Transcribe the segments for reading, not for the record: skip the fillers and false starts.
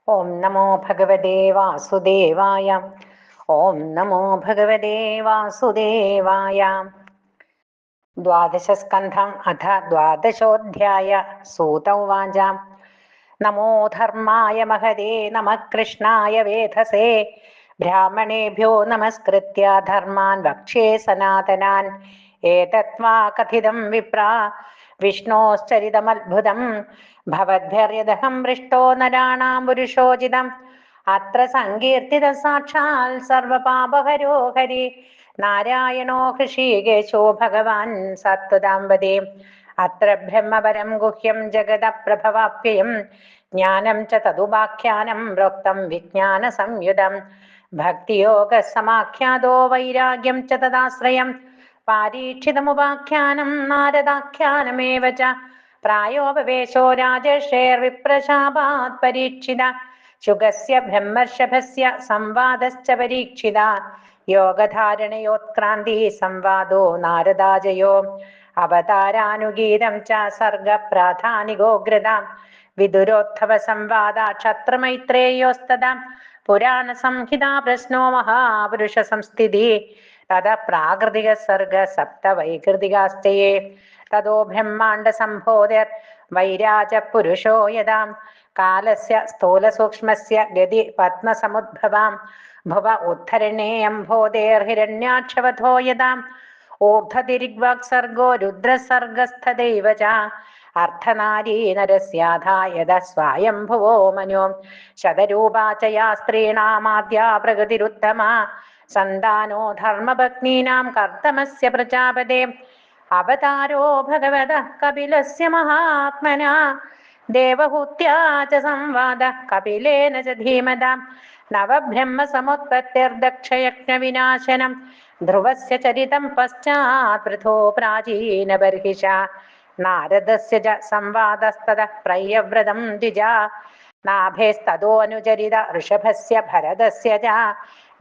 ഓം നമോ ഭഗവതേ വാസുദേവായ. ഓം നമോ ഭഗവതേ വാസുദേവായ. ദ്വാദശസ്കന്ധം അഥ ദ്വാദശോധ്യായ. സൂത ഉവാച. നമോ ധർമായ മഹതേ നമഃ കൃഷ്ണായ വേധസേ. ബ്രാഹ്മണേഭ്യോ നമസ്കൃത്യ ധർമാൻ വക്ഷ്യേ സനാതനാൻ. ഏതത്വാ കഥിതം വിപ്രാ വിഷ്ണോശ്ചരിതമദ്ഭുതം. ഭവദ്ഭിര്യദഹം പൃഷ്ടോ നരാണാം പുരുഷോചിതം. അത്ര സങ്കീർത്തിത സാക്ഷാൽ സർവപാപഹരോ ഹരി. നാരായണോ ഹൃഷീകേശോ ഭഗവാൻ സത്വതാംബദേ. അത്ര ബ്രഹ്മപരം ഗുഹ്യം ജഗദപ്രഭവാപ്യയം. ജ്ഞാനം ച തദുപാഖ്യാനം പ്രോക്തം വിജ്ഞാന സംയുതം. ഭക്തിയോഗ സമാഖ്യാതോ വൈരാഗ്യം ച തദാശ്രയം. പാരീക്ഷിതമുപാഖ്യാനം നാരദാഖ്യാനമേവ ച. പ്രായോപവേശോ രാജർഷേർവിപ്രശാപാത് പരീക്ഷിത. ശുഗസ്യ ബ്രഹ്മർഷഭസ്യ സംവാദശ്ച പരീക്ഷിത. യോഗധാരണയോത്ക്രാന്തി സംവാദോ നാരദാജയോ. അവതാരാനുഗീതം ച സർഗപ്രാധാനികോഗ്രത. വിദുരോദ്ധവ സംവാദ ക്ഷത്രമൈത്രേയോസ്തദ. പുരാണ സംഹിതാ പ്രശ്നോ മഹാപുരുഷ സംസ്ഥിതി. തത പ്രാകൃതിക സർഗ സപ്ത വൈകൃതികാസ്തയേ. തതോ ബ്രഹ്മാണ്ഡ സംഭോതിർ വൈരാജ പുരുഷോ യഥാം. കാലസ്യ സ്ഥൂലസൂക്ഷ്മസ്യ ഗതി പത്മസമുദ്ഭവാം. ഭുവ ഉദ്ധരണേയംഭോധേർഹിരണ്യാക്ഷവധോ യഥാം. ഊർധ്വതിരിഗ്വാക്സർഗോ രുദ്രസർഗസ്ഥദൈവ ച. അർത്ഥനാരീ നരസ്യാധാ യദ സ്വായംഭുവോ മനോ. ശതരൂപാ ച യാ സ്ത്രീണാമാദ്യാ പ്രകൃതിരുത്തമാ. സന്താനോ ധർമ്മപത്നീനാം കർത്തമസ്യ പ്രജാപതേ. അവതാരോ ഭഗവതഃ കപിലസ്യ മഹാത്മനാ. ദേവഹൂത്യാ ച സംവാദഃ കപിലേന ച ധീമതാം. നവബ്രഹ്മസമുത്പത്തിർദക്ഷയജ്ഞവിനാശനം. ധ്രുവസ്യ ചരിതം പശ്ചാത് പൃഥോ പ്രാചീനബർഹിഷ. നാരദസ്യ ച സംവാദസ്തതഃ പ്രയവ്രതം ദ്വിജാ. നാഭേസ്തതോനുചരിത ഋഷഭസ്യ ഭരതസ്യ ച.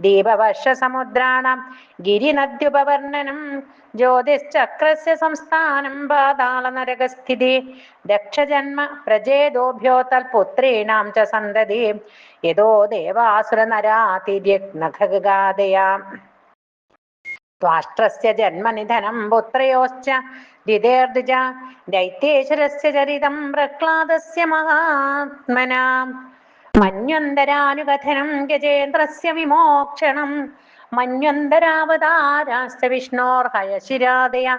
ദീപവർഷസമുദ്രാണാം ഗിരിനദ്യുപവർണ്ണനം. ജ്യോതിശ്ചക്രസ്യ സംസ്ഥാനം പാതാളനരകസ്ഥിതി. ദക്ഷജന്മ പ്രജേതോഭ്യോ തൽപുത്രീണാം ച സന്തതി. യതോ ദേവാസുരനരാതിര്യഗ്നഖഗാദയാ. ത്വാഷ്ട്രസ്യ ജന്മനിധനം പുത്രയോശ്ച ദ്വിതേർദ്വിജ. ദൈത്യേശ്വരസ്യ ചരിതം പ്രഹ്ലാദസ്യ മഹാത്മനാ. മന്വന്തരാനുകഥനം ഗജേന്ദ്രസ്യ വിമോക്ഷണം. മന്വന്തരാവതാരാശ്ച വിഷ്ണോർഹയശിരാദയ.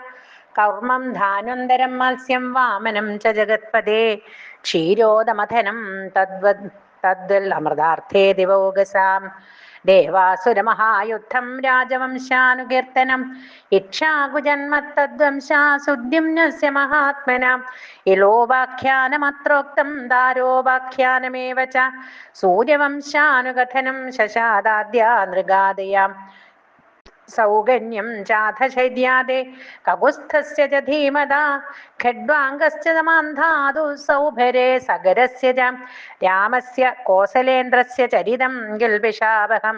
കൗർമ്മം ധാന്വന്തരം മത്സ്യം വാമനം ച ജഗത്പദേ. ക്ഷീരോദമഥനം തദ്വൽ അമൃതാർത്ഥേ ദിവോഗസാം. ദേവാസുരമഹായുദ്ധം രാജവംശാനുകീർത്തനം. ഇക്ഷ്വാകുജന്മത്തദ്വംശാസുദ്യുമ്നസ്യ മഹാത്മനാം. ഇലോപാഖ്യാനമത്രോക്തം ദാരോപാഖ്യാനമേവ ച. സൂര്യവംശാനുകഥനം ശശാദാദ്യാ നൃഗാദയാം. സൗഗന്യം ചാധശൈര്യാദേ കകുസ്ഥസ്യ ച ധീമതാ. ഖഡ്വാംഗസ്യ സമാന്ധാതു സൗഭരേ സഗരസ്യ ച. രാമസ്യ കോസലേന്ദ്രസ്യ ചരിതം ഗിൽബിഷാവഹം.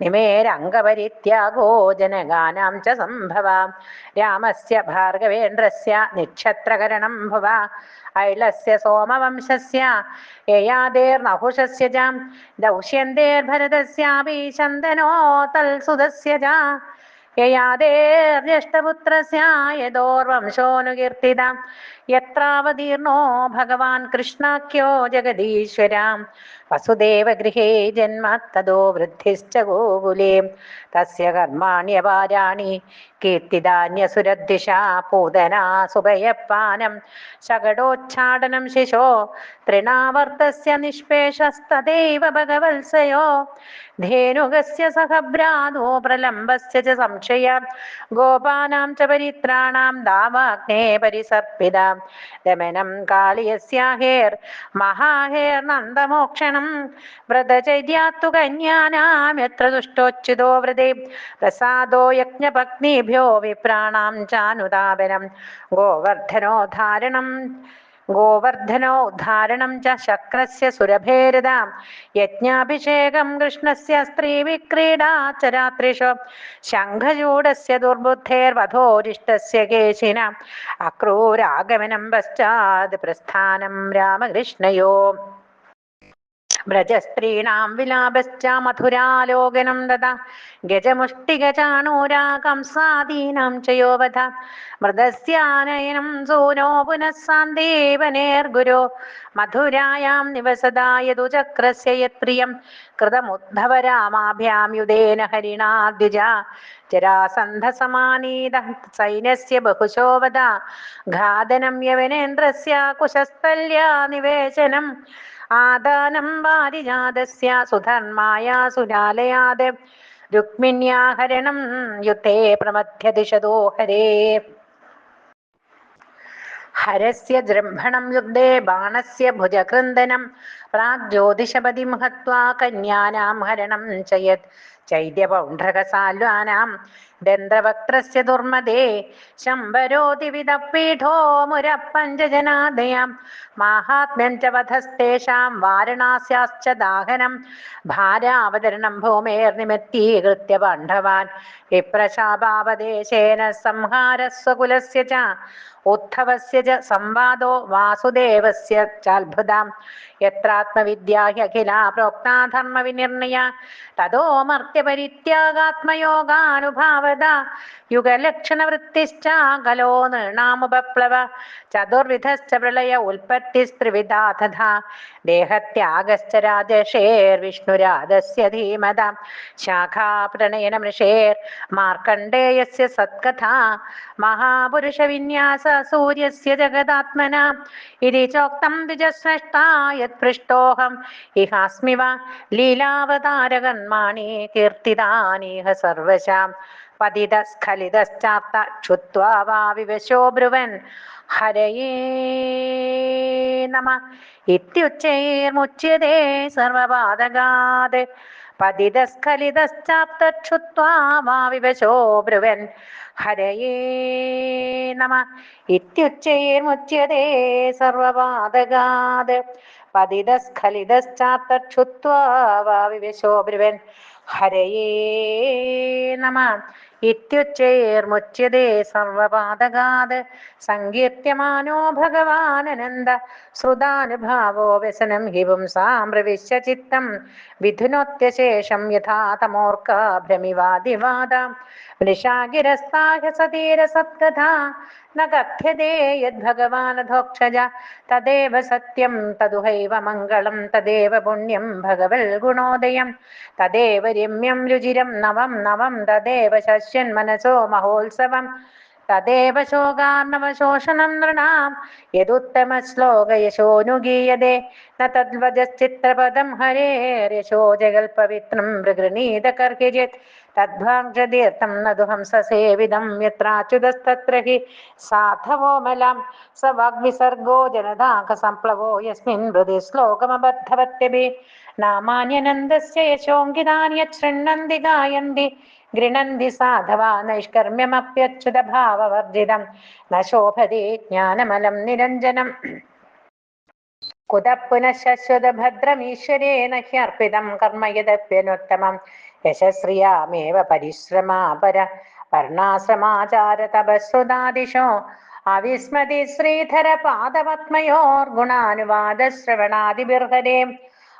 നിമേരംഗപരിത്യാഗോ ജനഗാനാം ച സംഭവാ. രാമസ്യ ഭാർഗവേന്ദ്രസ്യ നിക്ഷത്രകരണം ഭുവ. ഐളസ്യ സോമവംശസ്യ യയാദേർനഹുഷസ്യ ച. ദൗഷ്യന്തേർഭരതസ്യാപി ശന്തനോതൽസുതസ്യ ച. യയാദേർജ്യേഷ്ഠപുത്രസ്യ യദോർവംശോനുകീർത്തിത. യത്രാവതീർണോ ഭഗവാൻ കൃഷ്ണാഖ്യോ ജഗദീശ്വര. വസുദേവഗൃഹേ ജന്മ തദോ വൃദ്ധിശ്ച ഗോകുലേ. തസ്യ കർമാണ്യപാരാണി കീർത്തിദാന്യസുരദ്ദിശാ. പൂതനാ സുഭയപ്പാനം ശകടോച്ഛാടനം ശിശോ. തൃണാവർത്തസ്യ നിഷ്പേഷസ്തദൈവ ഭഗവത്സയോ. ധേനുകസ്യ സഹഭ്രാതോ പ്രലംബസ്യ ച സംശയ. ഗോപാനാം ച പരിത്രാണാം ദാവാഗ്നേ പരിസർപ്പിത. ദമനം കാളിയസ്യാഹേർ മഹാഹേർ നന്ദമോക്ഷണം. വ്രതചര്യാത്തു കന്യാനാം യത്ര ദുഷ്ടോച്യുതോ വ്രതേ. പ്രസാദോ യജ്ഞപത്നീഭ്യോ വിപ്രാണാം ചാനുതാപനം. ഗോവർദ്ധനോദ്ധാരണം ച ശക്രസ്യ സുരഭേരതാം. യജ്ഞാഭിഷേകം കൃഷ്ണസ്യ സ്ത്രീവിക്രീഡാ ച രാത്രിഷു. ശംഖചൂഡസ്യ ദുർബുദ്ധേർവധോരിഷ്ടസ്യ കേശിന. അക്രൂരാഗമനം പശ്ചാത് പ്രസ്ഥാനം രാമകൃഷ്ണയോ. വ്രജസ്ത്രീണാം വിലാപശ്ച മധുരാലോകനം ദദാ ഗജമുഷ്ടികചാണൂരാ കംസാദീനാം ചയോവധ മൃതസ്യാനയനം സൂനോ പുനഃ സാന്ദീപനേർഗുരോ മധുരായാം നിവസദായതുചക്രസ്യ യത്പ്രിയം കൃതമുദ്ധവരാമാഭ്യാം യുധേന ഹരിണാ ദ്വിജ ജരാസന്ധസമാനീത സൈന്യസ്യ ബഹുശോവധ ഘാതനം യവനേന്ദ്രസ്യ കുശസ്ഥല്യാ നിവേശനം ആദാനം വാരിജാതസ്യ സുധർമായ സുരാലയാത് രുക്മിണ്യാഹരണം യുദ്ധേ പ്രമഥ്യദിശതോ ഹരേ ഹരസ്യ ജൃംഭണം യുദ്ധേ ബാണസ്യ ഭുജകൃന്ദനം പ്രാഗ്ജ്യോതിഷപതിം ഹത്വാ കന്യാനാം ഹരണം ചയത് ചൈദ്യപൗണ്ഡ്രകസാല്വാനാം ദന്ത്രവക്ത്രസ്യ ദുർമദേ ശംബരോതി വിദപീഠോ മുരപ്പഞ്ചജനാദയാം മാഹാത്മ്യം ച വധസ്തേഷാം വാരണാസ്യാശ്ച ദാഹനം ഭാരാവതരണം ഭൂമേർനിമിത്തീകൃത്യ പാണ്ഡവാൻ വിപ്രശാപാപദേശേന സംഹാരസ്വകുലസ്യ ച ഉദ്ധവസ്യ ച സംവാദോ വാസുദേവസ്യ ചാത്ഭുതാം യത്രാത്മവിദ്യാ ഹ്യഖിലാ പ്രോക്താ ധർമ്മവിനിർണയ തതോ മർത്യപരിത്യാഗാത്മയോഗാനുഭാവദ യുഗലക്ഷണവൃത്തിശ്ച കലോ നൃണാമുപപ്ലവ ചതുർവിധശ്ച പ്രളയ ഉൽപ്പത്തിസ്ത്രിവിധാ തഥാ ദേഹത്യാഗശ്ച രാജേഷേർവിഷ്ണുരാദസ്യ ധീമത ശാഖാപ്രണയന മൃഷേർ മാർക്കണ്ഡേയസ്യ സത്കഥാ മഹാപുരുഷവിന്യാസ സൂര്യസ്യ ജഗദാത്മന ഇതി ചോക്തം ദ്വിജസ്രഷ്ടാ യത്പൃഷ്ടോഹം ഇഹാസ്മിവ ലീലാവതാരകന്മാണി കീർത്തിതാനീഹ സർവശാം പതിതസ്ഖലിതശ്ചാത്ത ക്ഷുത്വാ വാ വിവശോ ബ്രുവൻ ഹരയേ നമ ഇത്യുച്ചൈർമുച്യതേ സർവപാതകാത് പതിതസ്ഖലിതശ്ചാപ്തക്ഷുത്വാ വാ വിവശോ ബ്രുവൻ ഹരയേ നമ ഇത്യുച്ചൈർമുച്യതേ സർവപാതകാത് പതിതസ്ഖലിതശ്ചാപ്തക്ഷുത്വാ വാ വിവശോ ബ്രുവൻ ഹരയേ നമ ഇത്യുച്ചൈർമുച്യതേ സർവപാതകാത് സങ്കീർത്യമാനോ ഭഗവാനനന്ദ ശ്രുതാനുഭാവോ വ്യസനം ഹി പുംസാം പ്രവിശ്യ ചിത്തം വിധുനോത്യശേഷം യഥാ തമോർക്ക ഭ്രമിവാദിവാദ വൃഷാഗിരസ്താഹ സതീരസത്കഥാ ന കഥ്യതേ യദ്ഭഗവാനധോക്ഷജ തദേവ സത്യം തദുഹൈവ മംഗളം തദേവ പുണ്യം ഭഗവൽ ഗുണോദയം തദേവ രമ്യം രുചിരം നവം നവം തദേവ ശശ്യൻ മനസോ മഹോത്സവം തദേവ ശോകാർണവശോഷണം നൃണാം യദുത്തമ ശ്ലോകയശോനുഗീയതേ ന തദ്വജശ്ചിത്രപദം ഹരേർയശോ ജഗൽപവിത്രം പ്രഗൃണീത കർഹിജിത് തദ്ഭാംഗതീർത്ഥം നദുഹംസസേവിതം യത്രാച്യുതസ്തത്ര ഹി സാധവോമലാം സ വാഗ്വിസർഗോ ജനദാഹ സംപ്ലവോ യസ്മിൻ ഹൃദി ശ്ലോകമബദ്ധവത്യഭി നാമാന്യനന്ദസ്യ യശോങ്കിതാനി യച്ഛൃണ്ണന്തി ഗായന്തി ഗൃണന്തി സാധവാ നൈഷ്കർമ്മ്യമപ്യച്യുത ഭാവവർജിതം ന ശോഭതി ജ്ഞാനമലം നിരഞ്ജനം കുതഃ പുനഃ ശശ്വത ഭദ്രമീശ്വരേണ ഹ്യർപ്പിതം കർമ്മ യദപ്യനുത്തമം യശശ്രിയാമേവ പരിശ്രമാപര വർണ്ണാശ്രമാചാര തപശ്രുതാദിശോ അവിസ്മതി ശ്രീധര പാദപത്മയോർഗുണാനുവാദ ശ്രവണാദിബിർഹരേ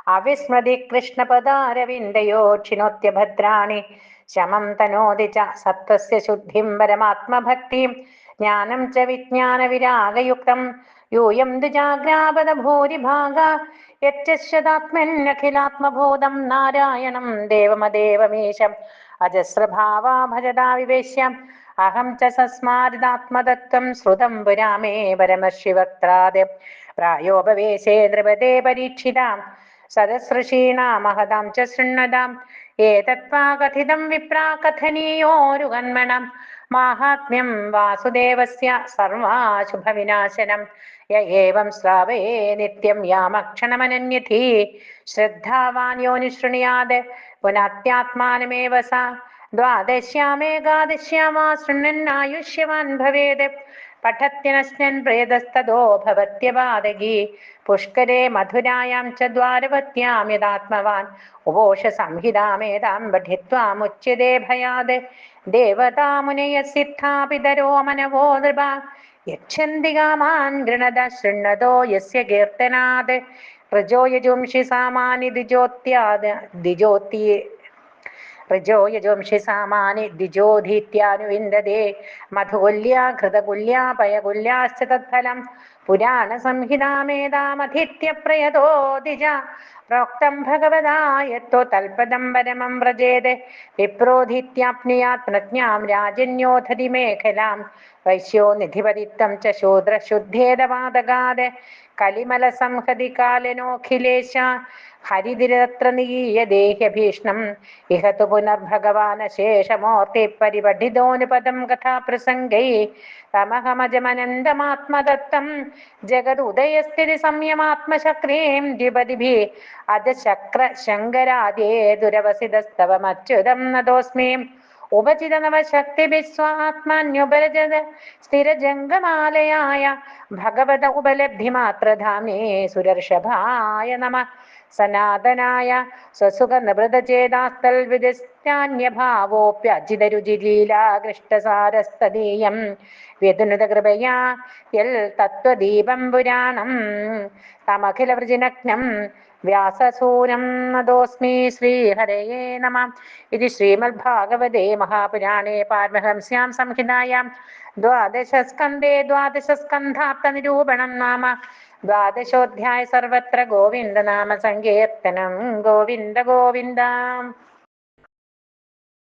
അവിസ്മൃതി കൃഷ്ണപദാരവിന്ദയോക്ഷിണോത്യ ഭദ്രാണി ശമം തനോതി ച സത്വസ്യ ശുദ്ധിം പരമാത്മഭക്തിം ജ്ഞാനം ച വിജ്ഞാന വിരാഗയുക്തം യൂയം ദ്വിജാഗ്രാപദ ഭൂരിഭാഗ യച്ഛതാത്മന്യഖിലാത്മബോധം നാരായണം ദേവമദേവമീശം അജസ്രഭാവാ ഭജതാ വിവേശ്യം അഹം ച സസ്മാരിതാത്മതത്വം ശ്രുതം പുരാമേ പരമശിവക്ത്രാദ് പ്രായോപവേശേ നൃപതേ പരീക്ഷിതാം സദസൃഷീണാമഹതാം ച ശൃണ്വതാം ഏതത്വാ കഥിതം വിപ്രാ കഥനീയോരുകന്മണം മാഹാത്മ്യം വാസുദേവസ്യ സർവാശുഭവിനാശനം യ ഏവം ശ്രാവേ നിത്യം യാമക്ഷണമനന്യഥി ശ്രദ്ധാവാൻ യോനിശൃണുയാത് പുനത്യാത്മാനമേവ സ ദ്വാദശ്യാമേകാദശ്യാം വാ ശൃണ്വന്നായുഷ്യവാൻ ഭവേത് പഠത്യനശ്നൻ പ്രേതസ്തദോ ഭവത്യപാദകീ പുഷ്കരേ മധുരായാം ച ദ്വാരവത്യാം യദാത്മവാൻ ഉപോഷ സംഹിതാമേതാം പഠിത്വാമുച്യതേ ഭയാത് ദേവതാമുനയ സിദ്ധാപിതരോ മനവോ നൃപ യച്ഛന്തി കാമാൻ ഗൃണത ശൃണ്വതോ യസ്യ കീർത്തനാത് ഋജോ യജുംഷി സാമാനി ദ്വിജോത്തി ഋജോ യജുംഷി സാമാനി ദ്വിജോധീത്യാനുവിന്ദതേ മധുകുല്യാ ഘൃതകുല്യാ പയകുല്യാശ്ച തത്ഫലം പുരാണ സംഹിതാമേതാമധീത്യ പ്രയതോ ദ്വിജ പ്രോക്തം ഭഗവതാ യത്തോ തൽപദം പരമം വ്രജേത് വിപ്രോധീത്യാപ്നുയാത് പ്രജ്ഞാം രാജന്യോധതി മേഖലാം വൈശ്യോ നിധിപതിത്വം ച ശൂദ്രശുദ്ധേദവാദഗാത് കലിമല സംഹതി കാലനോഖിലേശ ഹരിതിരത്ര നിഗീയദേഹ്യഭീഷ്ണം ഇഹ തു പുനർഭഗവാനശേഷമൂർത്തി പരിപഠിതോനുപദം കഥാപ്രസംഗൈ തമഹമജമനന്തമാത്മദത്തം ജഗതുദയസ്ഥിതി സംയമാത്മശക്രീം ദ്വിപദിഭി അജശക്ര ശങ്കരാദേ ദുരവസിതസ്തവമച്യുതം നതോസ്മി ഉപചിത നവശക്തിഭിസ്വാത്മാന്യുപരജത സ്ഥിരജംഗമാലയായ ഭഗവത ഉപലബ്ധിമാത്രധാമേ സുരർഷഭായ നമ സനാതനായ സ്വസുഖ നിവൃതചേതാസ്തൽവിദിസ്ഥാന്യഭാവോപ്യജിതരുചിലീലാകൃഷ്ടസാരസ്തദീയം വ്യതുനുത കൃപയാ യൽ തത്വദീപം പുരാണം തമഖില വൃജിനഗ്നം വ്യാസസൂനം നതോസ്മി ശ്രീഹരയേ നമ. ഇത് ശ്രീമദ്ഭാഗവതേ മഹാപുരാണേ പാരമഹംസ്യാം സംഹിതായാം ദ്വാദശസ്കന്ധേ ദ്വാദശസ്കന്ധാർത്ഥനിരൂപണം നാമ ദ്വാദശോധ്യായ സർവത്ര ഗോവിന്ദ നാമ സങ്കീർത്തനം. ഗോവിന്ദ ഗോവിന്ദ.